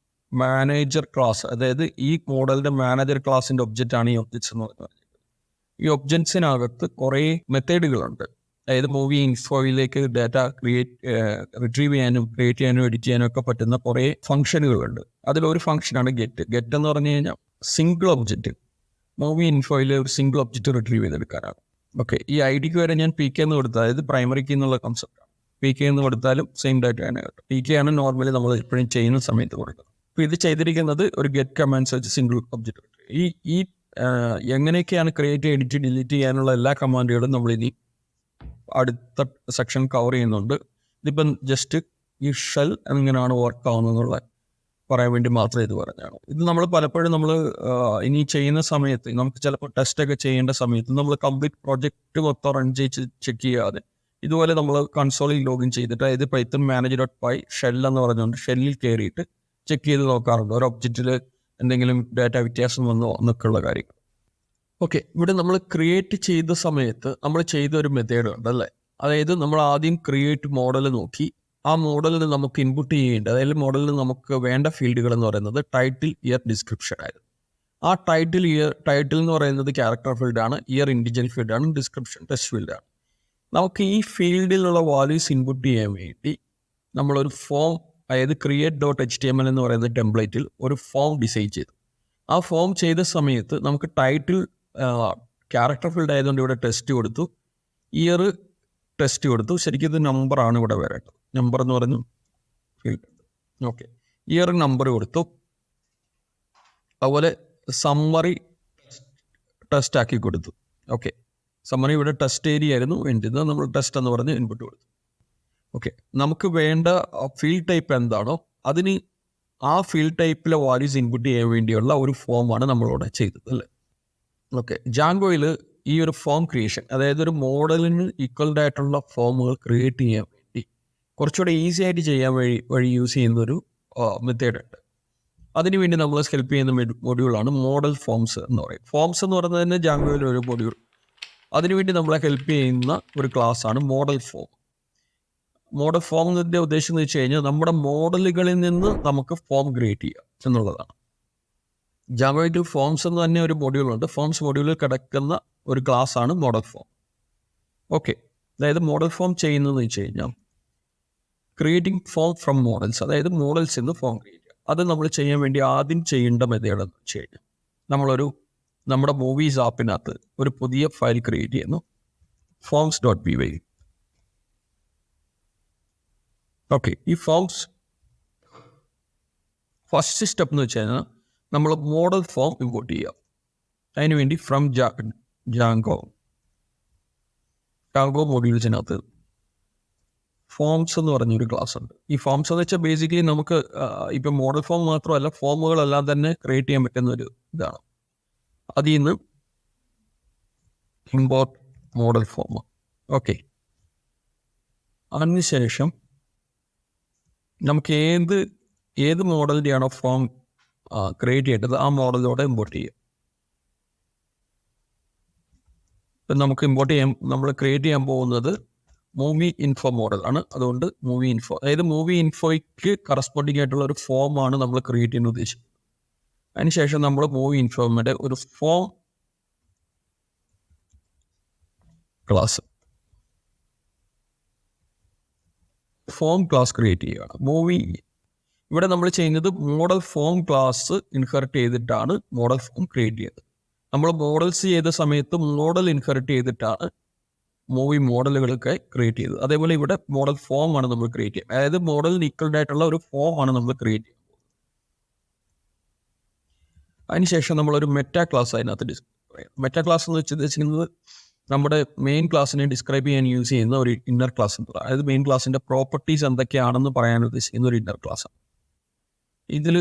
മാനേജർ ക്ലാസ്, അതായത് ഈ മോഡലിൻ്റെ മാനേജർ ക്ലാസിൻ്റെ ഒബ്ജക്റ്റാണ് ഈ ഒബ്ജക്ട്സ് എന്ന് പറയുന്നത്. ഈ ഒബ്ജക്ട്സിനകത്ത് കുറേ മെത്തേഡുകളുണ്ട്. അതായത് മൂവി ഇൻഫോയിലേക്ക് ഡാറ്റ റിട്രീവ് ചെയ്യാനും ക്രിയേറ്റ് ചെയ്യാനും എഡിറ്റ് ചെയ്യാനും ഒക്കെ പറ്റുന്ന കുറേ ഫംഗ്ഷനുകളുണ്ട്. അതിലൊരു ഫംഗ്ഷനാണ് ഗെറ്റ്. ഗെറ്റ് എന്ന് പറഞ്ഞു കഴിഞ്ഞാൽ സിംഗിൾ ഒബ്ജക്റ്റ്, മൂവി ഇൻഫോയിൽ ഒരു സിംഗിൾ ഒബ്ജക്റ്റ് റിട്രീവ് ചെയ്തെടുക്കാനാണ്. ഓക്കെ, ഈ IDക്ക് വരെ ഞാൻ PK എന്ന് കൊടുത്താൽ, അതായത് പ്രൈമറി കീ എന്നുള്ള കൺസെപ്റ്റാണ്. PK എന്ന് കൊടുത്താലും സെയിം ഡാറ്റ ആണ് കേട്ടോ. PK ആണ് നോർമലി നമ്മൾ എപ്പോഴും ചെയ്യുന്ന സമയത്ത് കൊടുക്കുന്നത്. അപ്പോൾ ഇത് ചെയ്തിരിക്കുന്നത് ഒരു ഗെറ്റ് കമാൻഡ്സ് വെച്ച് സിംഗിൾ ഒബ്ജക്റ്റ്. ഈ എങ്ങനെയൊക്കെയാണ് ക്രിയേറ്റ് എഡിറ്റ് ഡിലീറ്റ് ചെയ്യാനുള്ള എല്ലാ കമാൻഡുകളും നമ്മളിനി അടുത്ത സെക്ഷൻ കവർ ചെയ്യുന്നുണ്ട്. ഇതിപ്പം ജസ്റ്റ് ഈ ഷെൽ എങ്ങനെയാണ് വർക്ക് ആവുന്നതെന്നുള്ള പറയാൻ വേണ്ടി മാത്രം ഇത് പറഞ്ഞാണ്. ഇത് നമ്മൾ പലപ്പോഴും നമ്മൾ ഇനി ചെയ്യുന്ന സമയത്ത് നമുക്ക് ചിലപ്പോൾ ടെസ്റ്റൊക്കെ ചെയ്യേണ്ട സമയത്ത് നമ്മൾ കംപ്ലീറ്റ് പ്രോജക്റ്റ് മൊത്തം റൺ ചെയ്ത് ചെക്ക് ചെയ്യാതെ ഇതുപോലെ നമ്മൾ കൺസോളിൽ ലോഗിൻ ചെയ്തിട്ട് അതായത് പൈത്തൺ മാനേജർ.py ഷെൽ എന്ന് പറഞ്ഞുകൊണ്ട് ഷെല്ലിൽ കയറിയിട്ട് ചെക്ക് ചെയ്ത് നോക്കാറുണ്ട് ഒരു ഒബ്ജക്റ്റിൽ എന്തെങ്കിലും ഡാറ്റ വ്യത്യാസം വന്നോ എന്നൊക്കെയുള്ള കാര്യങ്ങൾ. ഓക്കെ, ഇവിടെ നമ്മൾ ക്രിയേറ്റ് ചെയ്ത സമയത്ത് നമ്മൾ ചെയ്ത ഒരു മെത്തേഡ് ഉണ്ട് അല്ലേ. അതായത് നമ്മൾ ആദ്യം ക്രിയേറ്റ് മോഡൽ നോക്കി ആ മോഡലിന് നമുക്ക് ഇൻപുട്ട് ചെയ്യേണ്ടത്, അതായത് മോഡലിന് നമുക്ക് വേണ്ട ഫീൽഡുകൾ എന്ന് പറയുന്നത് ടൈറ്റിൽ, ഇയർ, ഡിസ്ക്രിപ്ഷൻ ആയിരുന്നു. ആ ടൈറ്റിൽ എന്ന് പറയുന്നത് ക്യാരക്ടർ ഫീൽഡാണ്, ഇയർ ഇൻഡിജൽ ഫീൽഡാണ്, ഡിസ്ക്രിപ്ഷൻ ടെസ്റ്റ് ഫീൽഡാണ്. നമുക്ക് ഈ ഫീൽഡിലുള്ള വാല്യൂസ് ഇൻപുട്ട് ചെയ്യാൻ വേണ്ടി നമ്മളൊരു ഫോം, അതായത് create.html എന്ന് പറയുന്ന ടെംപ്ലേറ്റിൽ ഒരു ഫോം ഡിസൈൻ ചെയ്തു. ആ ഫോം ചെയ്ത സമയത്ത് നമുക്ക് ടൈറ്റിൽ ക്യാരക്ടർ ഫീൽഡ് ആയതുകൊണ്ട് ഇവിടെ ടെസ്റ്റ് കൊടുത്തു, ഇയർ ടെസ്റ്റ് കൊടുത്തു. ശരിക്കും ഇത് നമ്പറാണ് ഇവിടെ വരേണ്ടത്, നമ്പർ എന്ന് പറഞ്ഞു ഫീൽഡ്. ഓക്കെ, ഇയർ നമ്പർ കൊടുത്തു. അതുപോലെ സമ്മറി ടെസ്റ്റ് ആക്കി കൊടുത്തു. ഓക്കെ, സമ്മറി ഇവിടെ ടെസ്റ്റ് ഏരിയ ആയിരുന്നു വേണ്ടത്, നമ്മൾ ടെസ്റ്റ് എന്ന് പറഞ്ഞ് ഇൻപുട്ട് കൊടുത്തു. ഓക്കെ, നമുക്ക് വേണ്ട ഫീൽഡ് ടൈപ്പ് എന്താണോ അതിന് ആ ഫീൽഡ് ടൈപ്പിലെ വാല്യൂസ് ഇൻപുട്ട് ചെയ്യാൻ വേണ്ടിയുള്ള ഒരു ഫോമാണ് നമ്മളിവിടെ ചെയ്തത് അല്ലേ. ഓക്കെ, ജാങ്കോയിൽ ഈ ഒരു ഫോം ക്രിയേഷൻ, അതായത് ഒരു മോഡലിന് ഈക്വൽഡ് ആയിട്ടുള്ള ഫോമുകൾ ക്രിയേറ്റ് ചെയ്യാൻ വേണ്ടി കുറച്ചുകൂടെ ഈസി ആയിട്ട് ചെയ്യാൻ വഴി യൂസ് ചെയ്യുന്നൊരു മെത്തേഡ് ഉണ്ട്. അതിനുവേണ്ടി നമ്മൾ ഹെൽപ്പ് ചെയ്യുന്ന മൊഡ്യൂളാണ് മോഡൽ ഫോംസ് എന്ന് പറയും. ഫോംസ് എന്ന് പറയുന്നത് തന്നെ ജാങ്കോയിലെ ഒരു മൊഡ്യൂൾ. അതിനുവേണ്ടി നമ്മളെ ഹെൽപ്പ് ചെയ്യുന്ന ഒരു ക്ലാസ്സാണ് മോഡൽ ഫോം. മോഡൽ ഫോമിൻ്റെ ഉദ്ദേശം എന്ന് വെച്ച് കഴിഞ്ഞാൽ നമ്മുടെ മോഡലുകളിൽ നിന്ന് നമുക്ക് ഫോം ക്രിയേറ്റ് ചെയ്യാം എന്നുള്ളതാണ്. ജാവയിൽ ഫോംസ് എന്ന് തന്നെ ഒരു മൊഡ്യൂളുണ്ട്. ഫോംസ് മൊഡ്യൂളിൽ കിടക്കുന്ന ഒരു ക്ലാസ്സാണ് മോഡൽ ഫോം. ഓക്കെ, അതായത് മോഡൽ ഫോം ചെയ്യുന്നതെന്ന് വെച്ച് കഴിഞ്ഞാൽ ക്രിയേറ്റിംഗ് ഫോം ഫ്രം മോഡൽസ്, അതായത് മോഡൽസ് എന്ന് ഫോം ക്രിയേറ്റ് ചെയ്യുക. അത് നമ്മൾ ചെയ്യാൻ വേണ്ടി ആദ്യം ചെയ്യേണ്ട മെത്തേഡ് എന്ന് വെച്ച് കഴിഞ്ഞാൽ നമ്മുടെ മൂവീസ് ആപ്പിനകത്ത് ഒരു പുതിയ ഫയൽ ക്രിയേറ്റ് ചെയ്യുന്നു, forms.py. ഓക്കെ, ഈ ഫോംസ് ഫസ്റ്റ് സ്റ്റെപ്പ് എന്ന് വെച്ച് കഴിഞ്ഞാൽ നമ്മൾ മോഡൽ ഫോം ഇമ്പോർട്ട് ചെയ്യാം. അതിനുവേണ്ടി ഫ്രം ജാങ്കോ മൊഡ്യൂൾസിനകത്ത് ഫോംസ് എന്ന് പറഞ്ഞൊരു ക്ലാസ് ഉണ്ട്. ഈ ഫോംസ് എന്ന് വെച്ചാൽ ബേസിക്കലി നമുക്ക് ഇപ്പം മോഡൽ ഫോം മാത്രമല്ല ഫോമുകളെല്ലാം തന്നെ ക്രിയേറ്റ് ചെയ്യാൻ പറ്റുന്ന ഒരു ഇതാണ്. അതിൽ നിന്ന് ഇമ്പോർട്ട് മോഡൽ ഫോം. ഓക്കെ, അതിനുശേഷം നമുക്ക് ഏത് മോഡലിൻ്റെയാണോ ഫോം ക്രിയേറ്റ് ചെയ്യേണ്ടത് ആ മോഡലിലൂടെ ഇമ്പോർട്ട് ചെയ്യും. ഇപ്പം നമുക്ക് നമ്മൾ ക്രിയേറ്റ് ചെയ്യാൻ പോകുന്നത് മൂവി ഇൻഫോ മോഡലാണ്. അതുകൊണ്ട് മൂവി ഇൻഫോ, അതായത് മൂവി ഇൻഫോയ്ക്ക് കറസ്പോണ്ടിങ് ആയിട്ടുള്ള ഒരു ഫോമാണ് നമ്മൾ ക്രിയേറ്റ് ചെയ്യാൻ ഉദ്ദേശിക്കുന്നത്. അതിനുശേഷം നമ്മൾ മൂവി ഇൻഫോമിൻ്റെ ഒരു ഫോം ക്ലാസ് ക്രിയേറ്റ് ചെയ്യുകയാണ്. ഇവിടെ നമ്മൾ ചെയ്യുന്നത് മോഡൽ ഫോം ക്ലാസ് ഇൻഹെറിറ്റ് ചെയ്തിട്ടാണ് മോഡൽ ഫോം ക്രിയേറ്റ് ചെയ്തത്. നമ്മൾ മോഡൽസ് ചെയ്ത സമയത്ത് മോഡൽ ഇൻഹെറിറ്റ് ചെയ്തിട്ടാണ് മൂവി മോഡലുകളൊക്കെ ക്രിയേറ്റ് ചെയ്തത്. അതേപോലെ ഇവിടെ മോഡൽ ഫോം ആണ് നമ്മൾ ക്രിയേറ്റ് ചെയ്യുക, അതായത് മോഡലിന് ഈക്വൽഡ് ആയിട്ടുള്ള ഒരു ഫോം ആണ് നമ്മൾ ക്രിയേറ്റ് ചെയ്യുന്നത്. അതിനുശേഷം നമ്മളൊരു മെറ്റാ ക്ലാസ് അതിനകത്ത് ഡിസ്ക്രൈബ് ചെയ്യാം. മെറ്റാ ക്ലാസ് എന്ന് വെച്ചിരിക്കുന്നത് നമ്മുടെ മെയിൻ ക്ലാസ്സിനെ ഡിസ്ക്രൈബ് ചെയ്യാൻ യൂസ് ചെയ്യുന്ന ഒരു ഇന്നർ ക്ലാസ് ഉണ്ട്. അതായത് മെയിൻ ക്ലാസ്സിൻ്റെ പ്രോപ്പർട്ടീസ് എന്തൊക്കെയാണെന്ന് പറയാൻ ഉദ്ദേശിക്കുന്ന ഒരു ഇന്നർ ക്ലാസ്സാണ്. ഇതിൽ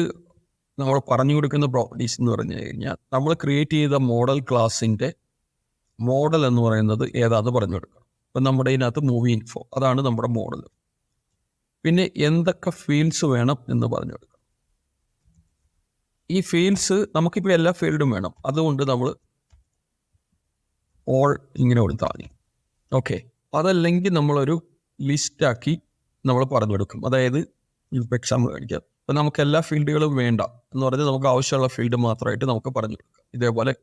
നമ്മൾ പറഞ്ഞു കൊടുക്കുന്ന പ്രോപ്പർട്ടീസ് എന്ന് പറഞ്ഞു കഴിഞ്ഞാൽ നമ്മൾ ക്രിയേറ്റ് ചെയ്ത മോഡൽ ക്ലാസ്സിൻ്റെ മോഡൽ എന്ന് പറയുന്നത് ഏതാണെന്ന് പറഞ്ഞു കൊടുക്കണം. ഇപ്പം നമ്മുടെ ഇതിനകത്ത് മൂവി ഇൻഫോ, അതാണ് നമ്മുടെ മോഡൽ. പിന്നെ എന്തൊക്കെ ഫീൽഡ്സ് വേണം എന്ന് പറഞ്ഞു കൊടുക്കണം. ഈ ഫീൽഡ്സ് നമുക്കിപ്പോൾ എല്ലാ ഫീൽഡും വേണം, അതുകൊണ്ട് നമ്മൾ ഓൾ ഇങ്ങനെ കൊടുത്താൽ മതി. ഓക്കെ, അതല്ലെങ്കിൽ നമ്മളൊരു ലിസ്റ്റാക്കി നമ്മൾ പറഞ്ഞു കൊടുക്കും. അതായത് ഇപ്പോൾ എക്സാമ്പിൾ കാണിക്കാം. അപ്പം നമുക്ക് എല്ലാ ഫീൽഡുകളും വേണ്ട എന്ന് പറഞ്ഞാൽ നമുക്ക് ആവശ്യമുള്ള ഫീൽഡ് മാത്രമായിട്ട് നമുക്ക് പറഞ്ഞു കൊടുക്കാം. ഇതേപോലെ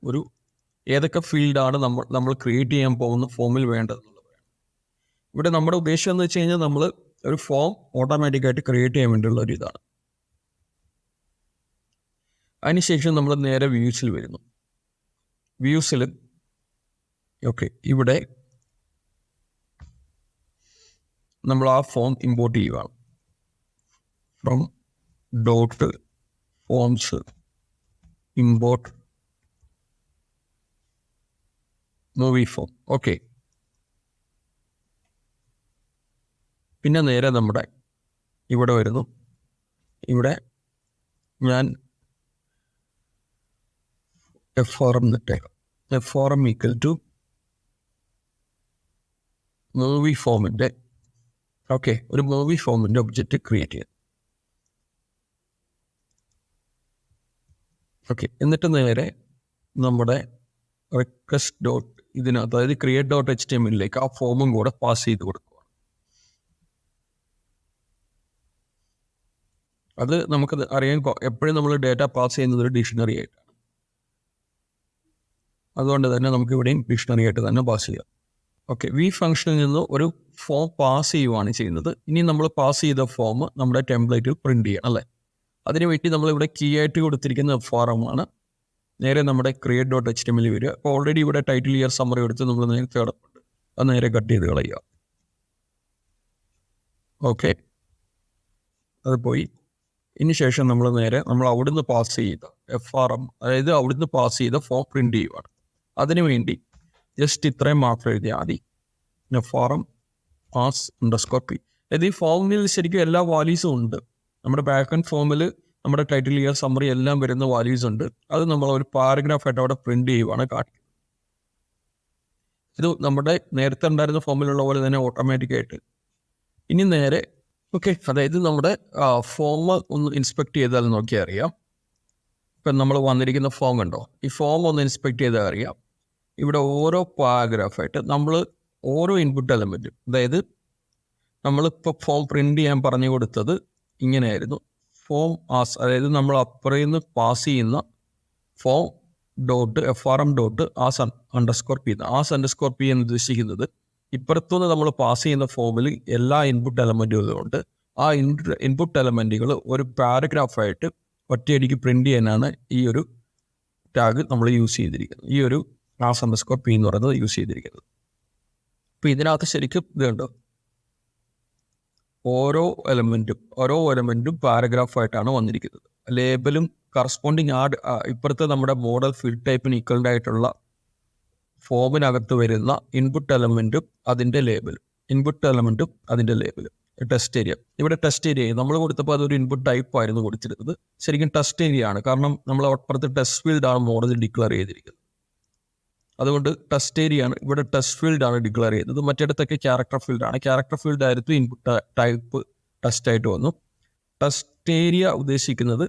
ഏതൊക്കെ ഫീൽഡാണ് നമ്മൾ ക്രിയേറ്റ് ചെയ്യാൻ പോകുന്ന ഫോമിൽ വേണ്ടതെന്നുള്ളത് വേണം. ഇവിടെ നമ്മുടെ ഉദ്ദേശം എന്ന് വെച്ച് കഴിഞ്ഞാൽ നമ്മൾ ഒരു ഫോം ഓട്ടോമാറ്റിക്കായിട്ട് ക്രിയേറ്റ് ചെയ്യാൻ വേണ്ടിയുള്ള ഒരു ഇതാണ്. അതിനുശേഷം നമ്മൾ നേരെ വ്യൂസിൽ വരുന്നു. വ്യൂസിൽ ഓക്കെ, ഇവിടെ നമ്മൾ ആ ഫോം ഇമ്പോർട്ട് ചെയ്യുകയാണ്. From dot forms import movie form. Okay, പിന്നെ നേരെ നമ്മുടെ ഇവിടെ വരുന്നു. ഇവിടെ ഞാൻ FRM എന്നിട്ടേക്കാം. FRM ഈക്വൽ ടു മൂവി ഫോമിൻ്റെ ഒരു മൂവി ഫോമിൻ്റെ ഒബ്ജക്റ്റ് ക്രിയേറ്റ് ചെയ്യാം. എന്നിട്ട് നേരെ നമ്മുടെ റിക്വസ്റ്റ് ഡോട്ട് ഇതിനകത്ത്, അതായത് ക്രിയേറ്റ് ഡോട്ട് HTML-ലേക്ക് ആ ഫോമും കൂടെ പാസ് ചെയ്ത് കൊടുക്കുക. അത് നമുക്കത് അറിയാൻ, എപ്പോഴും നമ്മൾ ഡേറ്റ പാസ് ചെയ്യുന്നത് ഒരു ഡിക്ഷണറി ആയിട്ടാണ്. അതുകൊണ്ട് തന്നെ നമുക്ക് ഇവിടെയും ഡിക്ഷണറി ആയിട്ട് തന്നെ പാസ് ചെയ്യാം. വി ഫംഗ്ഷനിൽ നിന്ന് ഒരു ഫോം പാസ് ചെയ്യുവാണ് ചെയ്യുന്നത്. ഇനി നമ്മൾ പാസ് ചെയ്ത ഫോം നമ്മുടെ ടെംപ്ലേറ്റിൽ പ്രിന്റ് ചെയ്യണം അല്ലേ. അതിനുവേണ്ടി നമ്മളിവിടെ കീ ആയിട്ട് കൊടുത്തിരിക്കുന്ന ഫോറമാണ്. നേരെ നമ്മുടെ ക്രിയേറ്റ് ഡോട്ട് HTML വരിക. അപ്പോൾ ഓൾറെഡി ഇവിടെ ടൈറ്റിൽ ഇയർ സമ്മറി എടുത്ത് നമ്മൾ നേരത്തെ കിടപ്പുണ്ട്, അത് നേരെ കട്ട് ചെയ്ത് കളയുക. അത് പോയി. ഇനി ശേഷം നമ്മൾ അവിടുന്ന് പാസ് ചെയ്ത FRM, അതായത് അവിടുന്ന് പാസ് ചെയ്ത ഫോം പ്രിന്റ് ചെയ്യുവാണ്. അതിനുവേണ്ടി ജസ്റ്റ് ഇത്രയും മാത്രം എഴുതിയാൽ മതി. FRM as_p. അതായത് ഈ ഫോമിൽ ശരിക്കും എല്ലാ വാല്യൂസും ഉണ്ട്. നമ്മുടെ ബാക്ക് ആൻഡ് ഫോമിൽ നമ്മുടെ ടൈറ്റിൽ ഇയർ സമ്മറി എല്ലാം വരുന്ന വാല്യൂസ് ഉണ്ട്. അത് നമ്മൾ ഒരു പാരഗ്രാഫായിട്ട് അവിടെ പ്രിന്റ് ചെയ്യുവാണ് കാണിക്കുന്നത്. ഇത് നമ്മുടെ നേരത്തെ ഉണ്ടായിരുന്ന ഫോമിലുള്ള പോലെ തന്നെ ഓട്ടോമാറ്റിക്കായിട്ട്. ഇനി നേരെ അതായത് നമ്മുടെ ഫോം ഒന്ന് ഇൻസ്പെക്ട് ചെയ്താൽ നോക്കിയാൽ അറിയാം. ഇപ്പം നമ്മൾ വന്നിരിക്കുന്ന ഫോം ഉണ്ടോ, ഈ ഫോം ഒന്ന് ഇൻസ്പെക്ട് ചെയ്താൽ അറിയാം. ഇവിടെ ഓരോ പാരഗ്രാഫായിട്ട് നമ്മൾ ഓരോ ഇൻപുട്ട് എലമെൻറ്റും, അതായത് നമ്മളിപ്പോൾ ഫോം പ്രിന്റ് ചെയ്യാൻ പറഞ്ഞു കൊടുത്തത് ഇങ്ങനെയായിരുന്നു. ഫോം ആസ്, അതായത് നമ്മൾ അപ്പുറയിൽ നിന്ന് പാസ് ചെയ്യുന്ന form dot FRM dot as_p. as_p എന്ന് ഉദ്ദേശിക്കുന്നത് ഇപ്പുറത്തുനിന്ന് നമ്മൾ പാസ് ചെയ്യുന്ന ഫോമിൽ എല്ലാ ഇൻപുട്ട് എലമെൻറ്റുകളും ഉണ്ട്. ആ ഇൻപുട്ട് എലമെൻറ്റുകൾ ഒരു പാരഗ്രാഫായിട്ട് ഒറ്റയടിക്ക് പ്രിന്റ് ചെയ്യാനാണ് ഈ ഒരു ടാഗ് നമ്മൾ യൂസ് ചെയ്തിരിക്കുന്നത്. ഈ ഒരു as_p എന്ന് പറയുന്നത് യൂസ് ചെയ്തിരിക്കുന്നത്. അപ്പോൾ ഇതിനകത്ത് ശരിക്കും ഇതുണ്ട്, ഓരോ എലമെൻറ്റും പാരഗ്രാഫായിട്ടാണ് വന്നിരിക്കുന്നത്. ലേബലും കറസ്പോണ്ടിങ് ഇപ്പുറത്തെ നമ്മുടെ മോഡൽ ഫീൽഡ് ടൈപ്പിന് ഈക്വൽഡ് ആയിട്ടുള്ള ഫോമിനകത്ത് വരുന്ന ഇൻപുട്ട് എലമെൻറ്റും അതിൻ്റെ ലേബലും, ടെസ്റ്റ് ഏരിയ. ഇവിടെ ടെസ്റ്റ് ഏരിയ നമ്മൾ കൊടുത്തപ്പോൾ അതൊരു ഇൻപുട്ട് ടൈപ്പ് ആയിരുന്നു കൊടുത്തിരുന്നത്. ശരിക്കും ടെസ്റ്റ് ഏരിയ ആണ്, കാരണം നമ്മൾ അപ്പുറത്ത് ടെസ്റ്റ് ഫീൽഡാണ് മോഡൽ ഡിക്ലെയർ ചെയ്തിരിക്കുന്നത്. അതുകൊണ്ട് ടെസ്റ്റ് ഏരിയ ആണ്, ഇവിടെ ടെസ്റ്റ് ഫീൽഡാണ് ഡിക്ലെയർ ചെയ്തത്. മറ്റിടത്തൊക്കെ ക്യാരക്ടർ ഫീൽഡാണ്. ക്യാരക്ടർ ഫീൽഡ് ആയിരുന്നു ഇൻപുട്ട് ടൈപ്പ് ടെസ്റ്റ് ആയിട്ട് വന്നു. ടെസ്റ്റ് ഏരിയ ഉദ്ദേശിക്കുന്നത്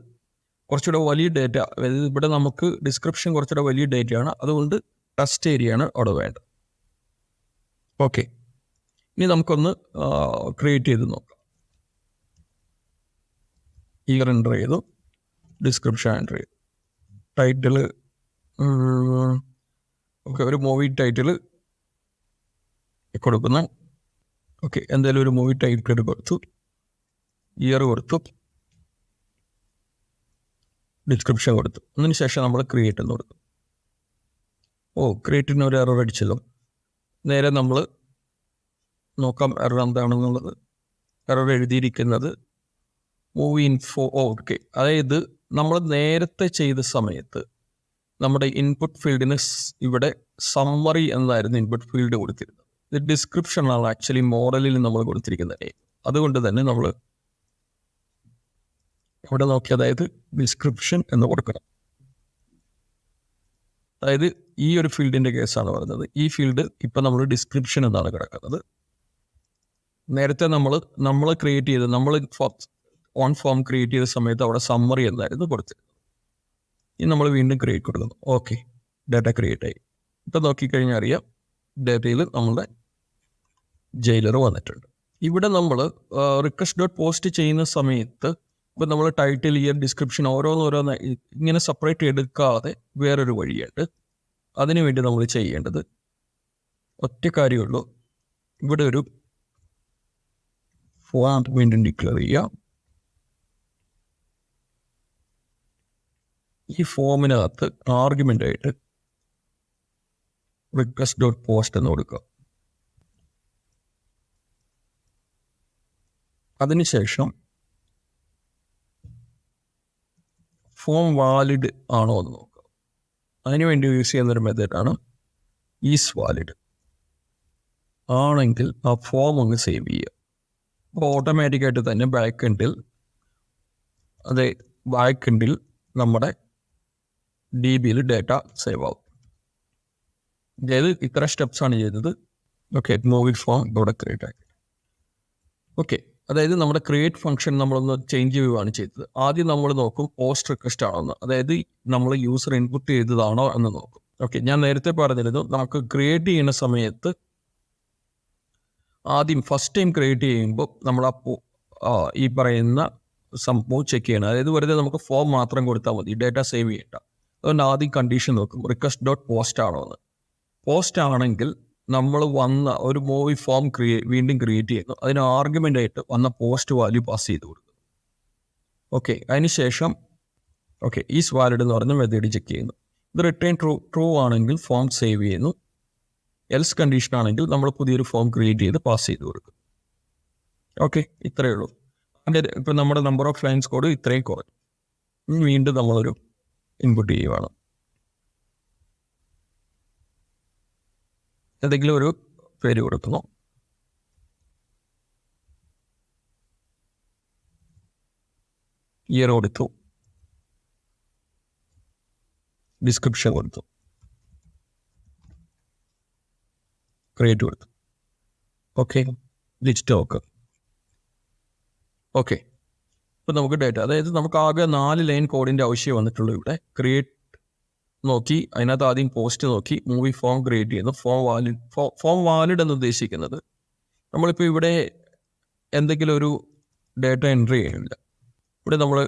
കുറച്ചുകൂടെ വലിയ ഡേറ്റ, അതായത് ഇവിടെ നമുക്ക് ഡിസ്ക്രിപ്ഷൻ കുറച്ചുകൂടെ വലിയ ഡേറ്റയാണ്. അതുകൊണ്ട് ടെസ്റ്റ് ഏരിയ ആണ് അവിടെ വേണ്ടത്. ഇനി നമുക്കൊന്ന് ക്രിയേറ്റ് ചെയ്ത് നോക്കാം. ഇയർ എൻ്റർ ചെയ്തു, ഡിസ്ക്രിപ്ഷൻ എൻ്റർ ചെയ്തു, ടൈറ്റിൽ ഒരു മൂവി ടൈറ്റിൽ കൊടുക്കുന്ന എന്തായാലും ഒരു മൂവി ടൈറ്റിൽ കൊടുത്തു, ഇയർ കൊടുത്തു, ഡിസ്ക്രിപ്ഷൻ കൊടുത്തു. അതിനുശേഷം നമ്മൾ ക്രിയേറ്റ് എന്ന് കൊടുത്തു. ക്രിയേറ്റിന് ഒരു എറർ അടിച്ചല്ലോ. നേരെ നമ്മൾ നോക്കാം എറർ എന്താണെന്നുള്ളത്. എറർ എഴുതിയിരിക്കുന്നത് മൂവി ഇൻഫോ. അതായത് നമ്മൾ നേരത്തെ ചെയ്ത സമയത്ത് നമ്മുടെ ഇൻപുട്ട് ഫീൽഡിന് ഇവിടെ സമ്മറി എന്നായിരുന്നു ഇൻപുട്ട് ഫീൽഡ് കൊടുത്തിരുന്നത്. ഇത് ഡിസ്ക്രിപ്ഷനാണ് ആക്ച്വലി മോഡലിൽ നമ്മൾ കൊടുത്തിരിക്കുന്നത്. അതുകൊണ്ട് തന്നെ നമ്മൾ ഇവിടെ നോക്കി, അതായത് ഡിസ്ക്രിപ്ഷൻ എന്ന് കൊടുക്കണം. അതായത് ഈ ഒരു ഫീൽഡിൻ്റെ കേസാണ് പറയുന്നത്. ഈ ഫീൽഡ് ഇപ്പം നമ്മൾ ഡിസ്ക്രിപ്ഷൻ എന്നാണ് കിടക്കുന്നത്. നേരത്തെ നമ്മൾ ക്രിയേറ്റ് ചെയ്ത് നമ്മൾ ഓൺ ഫോം ക്രിയേറ്റ് ചെയ്ത സമയത്ത് അവിടെ സമ്മറി എന്നായിരുന്നു കൊടുത്തിരുന്നത്. ഇനി നമ്മൾ വീണ്ടും ക്രിയേറ്റ് കൊടുക്കുന്നു. ഡാറ്റ ക്രിയേറ്റ് ആയി. ഇപ്പം നോക്കിക്കഴിഞ്ഞാൽ അറിയാം ഡാറ്റയിൽ നമ്മളുടെ ജയിലർ വന്നിട്ടുണ്ട്. ഇവിടെ നമ്മൾ റിക്വസ്റ്റ് ഡോട്ട് പോസ്റ്റ് ചെയ്യുന്ന സമയത്ത് ഇപ്പം നമ്മൾ ടൈറ്റിൽ, ഇയർ, ഡിസ്ക്രിപ്ഷൻ ഓരോന്ന് ഇങ്ങനെ സെപ്പറേറ്റ് എടുക്കാതെ വേറൊരു വഴിയുണ്ട്. അതിനുവേണ്ടി നമ്മൾ ചെയ്യേണ്ടത് ഒറ്റ കാര്യമുള്ളൂ. ഇവിടെ ഒരു ഫോം വീണ്ടും ഡിക്ലെയർ ചെയ്യുക. ഈ ഫോമിനകത്ത് ആർഗ്യുമെൻ്റ് ആയിട്ട് റിക്വസ്റ്റ് ഡോട്ട് പോസ്റ്റ് എന്ന് കൊടുക്കുക. അതിനുശേഷം ഫോം വാലിഡ് ആണോ എന്ന് നോക്കുക. അതിനുവേണ്ടി യൂസ് ചെയ്യുന്നൊരു മെത്തേഡാണ് ഈസ് വാലിഡ്. ആണെങ്കിൽ ആ ഫോം ഒന്ന് സേവ് ചെയ്യുക. അപ്പോൾ ഓട്ടോമാറ്റിക്കായിട്ട് തന്നെ ബാക്ക് എൻഡിൽ ബാക്ക് എൻഡിൽ നമ്മുടെ DBയിൽ ഡേറ്റ സേവ് ആവും. അതായത് ഇത്ര സ്റ്റെപ്സ് ആണ് ചെയ്തത്. ഓക്കെ, മൂവിങ് ഫോം ഇവിടെ ക്രിയേറ്റ് ആക്കി. ഓക്കെ, അതായത് നമ്മുടെ ക്രിയേറ്റ് ഫംഗ്ഷൻ നമ്മളൊന്ന് ചേഞ്ച് ചെയ്യുകയാണ് ചെയ്തത്. ആദ്യം നമ്മൾ നോക്കും പോസ്റ്റ് റിക്വസ്റ്റ് ആണോ, അതായത് നമ്മൾ യൂസർ ഇൻപുട്ട് ചെയ്തതാണോ എന്ന് നോക്കും. ഓക്കെ, ഞാൻ നേരത്തെ പറഞ്ഞിരുന്നു നമുക്ക് ക്രിയേറ്റ് ചെയ്യുന്ന സമയത്ത് ആദ്യം ഫസ്റ്റ് ടൈം ക്രിയേറ്റ് ചെയ്യുമ്പോൾ നമ്മൾ ഈ പറയുന്ന സംഭവം ചെക്ക് ചെയ്യണം. അതായത് വെറുതെ നമുക്ക് ഫോം മാത്രം കൊടുത്താൽ മതി, ഡേറ്റ സേവ് ചെയ്യണ്ട. അതുകൊണ്ട് ആദ്യം കണ്ടീഷൻ നോക്കും റിക്വസ്റ്റ് ഡോട്ട് പോസ്റ്റ് ആണോ എന്ന്. പോസ്റ്റ് ആണെങ്കിൽ നമ്മൾ വന്ന ഒരു മൂവി ഫോം വീണ്ടും ക്രിയേറ്റ് ചെയ്യുന്നു. അതിന് ആർഗ്യുമെൻ്റ് ആയിട്ട് വന്ന പോസ്റ്റ് വാല്യൂ പാസ് ചെയ്ത് കൊടുക്കും. ഓക്കെ, അതിനുശേഷം ഈസ് വാലിഡ് എന്ന് പറഞ്ഞ മെത്തേഡ് ചെക്ക് ചെയ്യുന്നു. ഇത് റിട്ടേൺ ട്രൂ ആണെങ്കിൽ ഫോം സേവ് ചെയ്യുന്നു. എൽസ് കണ്ടീഷൻ ആണെങ്കിൽ നമ്മൾ പുതിയൊരു ഫോം ക്രിയേറ്റ് ചെയ്ത് പാസ് ചെയ്ത് കൊടുക്കും. ഓക്കെ, ഇത്രയേ ഉള്ളൂ. ഇപ്പം നമ്മുടെ നമ്പർ ഓഫ് ലൈൻസ് കോഡ് ഇത്രയും കുറഞ്ഞു. വീണ്ടും നമ്മളൊരു ഇൻപുട്ട് ചെയ്യുവാണ്. എന്തെങ്കിലും ഒരു പേര് കൊടുക്കുന്നു. ഇയർ കൊടുത്തു, ഡിസ്ക്രിപ്ഷൻ കൊടുത്തു, ക്രിയേറ്റ് കൊടുത്തു. ഓക്കെ, ലിസ്റ്റ് നോക്ക്. ഓക്കെ, ഇപ്പം നമുക്ക് ഡേറ്റ, അതായത് നമുക്ക് ആകെ 4 ലൈൻ കോഡിൻ്റെ ആവശ്യം വന്നിട്ടുള്ളൂ. ഇവിടെ ക്രിയേറ്റ് നോക്കി, അതിനകത്ത് ആദ്യം പോസ്റ്റ് നോക്കി, മൂവി ഫോം ക്രിയേറ്റ് ചെയ്യുന്നു. ഫോം വാലിഡ് എന്ന് ഉദ്ദേശിക്കുന്നത് നമ്മളിപ്പോൾ ഇവിടെ എന്തെങ്കിലും ഒരു ഡേറ്റ എൻട്രി ചെയ്യുന്നില്ല. ഇവിടെ നമ്മൾ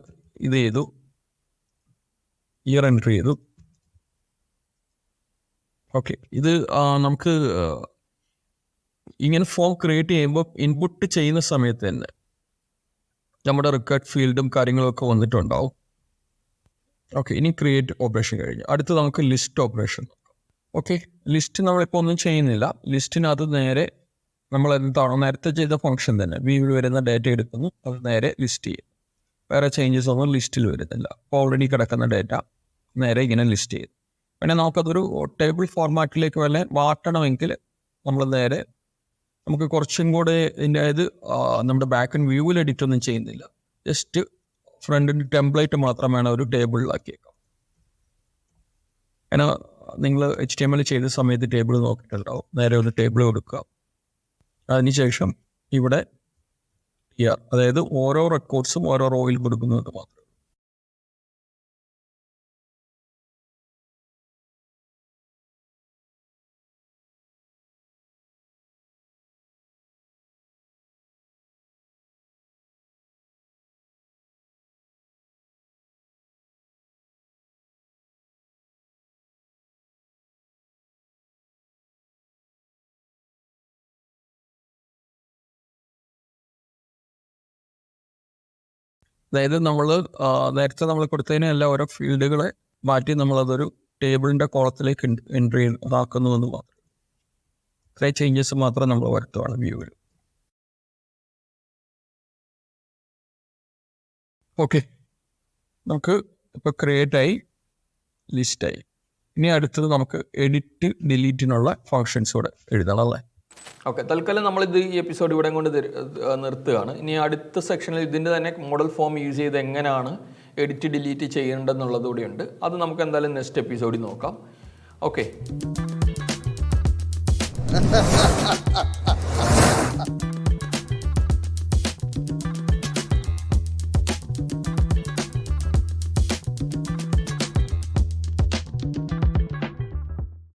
ഇത് ചെയ്തു, ഇയർ എൻട്രി ചെയ്തു. ഓക്കെ, ഇത് നമുക്ക് ഇങ്ങനെ ഫോം ക്രിയേറ്റ് ചെയ്യുമ്പോൾ ഇൻപുട്ട് ചെയ്യുന്ന സമയത്ത് തന്നെ നമ്മുടെ റെക്കോർഡ് ഫീൽഡും കാര്യങ്ങളൊക്കെ വന്നിട്ടുണ്ടാവും. ഓക്കെ, ഇനി ക്രിയേറ്റ് ഓപ്പറേഷൻ കഴിഞ്ഞു. അടുത്ത് നമുക്ക് ലിസ്റ്റ് ഓപ്പറേഷൻ നോക്കാം. ഓക്കെ, ലിസ്റ്റ് നമ്മളിപ്പോൾ ഒന്നും ചെയ്യുന്നില്ല. ലിസ്റ്റിനകത്ത് നേരെ നമ്മൾ എന്താണോ നേരത്തെ ചെയ്ത ഫംഗ്ഷൻ തന്നെ വ്യൂവിൽ വരുന്ന ഡേറ്റ എടുക്കുന്നു, അത് നേരെ ലിസ്റ്റ് ചെയ്യും. വേറെ ചേഞ്ചസ് ഒന്നും ലിസ്റ്റിൽ വരുന്നില്ല. അപ്പോൾ ഓൾറെഡി കിടക്കുന്ന ഡേറ്റ നേരെ ഇങ്ങനെ ലിസ്റ്റ് ചെയ്തു. പിന്നെ നമുക്കതൊരു ടേബിൾ ഫോർമാറ്റിലേക്ക് വല്ല മാറ്റണമെങ്കിൽ നമ്മൾ നേരെ നമുക്ക് കുറച്ചും കൂടെ അതായത് നമ്മുടെ ബാക്ക് ആൻഡ് വ്യൂവിൽ എഡിറ്റ് ഒന്നും ചെയ്യുന്നില്ല. ജസ്റ്റ് ഫ്രണ്ടിൻ്റെ ടെംപ്ലേറ്റ് മാത്രം വേണം ഒരു ടേബിളിലാക്കിയേക്കാം. കാരണം നിങ്ങൾ HTML ചെയ്ത സമയത്ത് ടേബിൾ നോക്കിയിട്ടുണ്ടാവും. നേരെ ഒരു ടേബിൾ കൊടുക്കുക. അതിനുശേഷം ഇവിടെ അതായത് ഓരോ റെക്കോർഡ്സും ഓരോ റോയിൽ കൊടുക്കുന്നത് മാത്രം. അതായത് നേരത്തെ നമ്മൾ കൊടുത്തതിനെല്ലാം ഓരോ ഫീൽഡുകളെ മാറ്റി നമ്മളതൊരു ടേബിളിൻ്റെ കോളത്തിലേക്ക് എൻട്രി ആക്കുന്നുവെന്ന് മാത്രം. ഇത്രയും ചേഞ്ചസ് മാത്രം നമ്മൾ വരുത്തുവാണ് വ്യൂവിൽ. ഓക്കെ, നമുക്ക് ഇപ്പോൾ ക്രിയേറ്റ് ആയി, ലിസ്റ്റായി. ഇനി അടുത്തത് നമുക്ക് എഡിറ്റ് ഡിലീറ്റിനുള്ള ഫങ്ഷൻസ് കൂടെ എഴുതണം അല്ലേ? ഓക്കെ, തൽക്കാലം നമ്മളിത് ഈ എപ്പിസോഡ് ഇവിടെ കൊണ്ട് നിർത്തുകയാണ്. ഇനി അടുത്ത സെക്ഷനിൽ ഇതിൻ്റെ തന്നെ മോഡൽ ഫോം യൂസ് ചെയ്ത് എങ്ങനെയാണ് എഡിറ്റ് ഡിലീറ്റ് ചെയ്യേണ്ടതെന്നുള്ളത് കൂടി ഉണ്ട്. അത് നമുക്ക് എന്തായാലും നെക്സ്റ്റ് എപ്പിസോഡിൽ നോക്കാം. ഓക്കെ.